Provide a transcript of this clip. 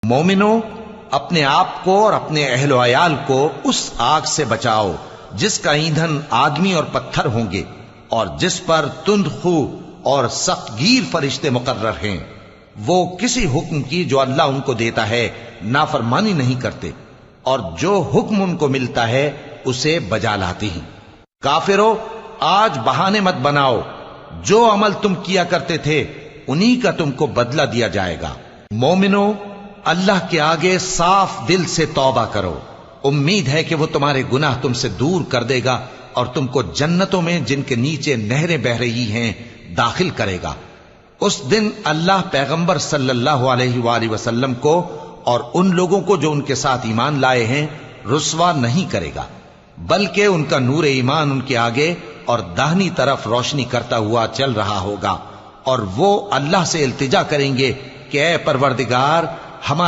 مومنو، اپنے آپ کو اور اپنے اہل و عیال کو اس آگ سے بچاؤ جس کا ایندھن آدمی اور پتھر ہوں گے، اور جس پر تند خو اور سخت گیر فرشتے مقرر ہیں۔ وہ کسی حکم کی جو اللہ ان کو دیتا ہے نافرمانی نہیں کرتے، اور جو حکم ان کو ملتا ہے اسے بجا لاتے ہیں۔ کافرو، آج بہانے مت بناؤ، جو عمل تم کیا کرتے تھے انہی کا تم کو بدلہ دیا جائے گا۔ مومنو، اللہ کے آگے صاف دل سے توبہ کرو، امید ہے کہ وہ تمہارے گناہ تم سے دور کر دے گا اور تم کو جنتوں میں جن کے نیچے نہریں بہ رہی ہیں داخل کرے گا۔ اس دن اللہ پیغمبر صلی اللہ علیہ وآلہ وسلم کو اور ان لوگوں کو جو ان کے ساتھ ایمان لائے ہیں رسوا نہیں کرے گا، بلکہ ان کا نور ایمان ان کے آگے اور داہنی طرف روشنی کرتا ہوا چل رہا ہوگا، اور وہ اللہ سے التجا کریں گے کہ اے پروردگار، ہمارے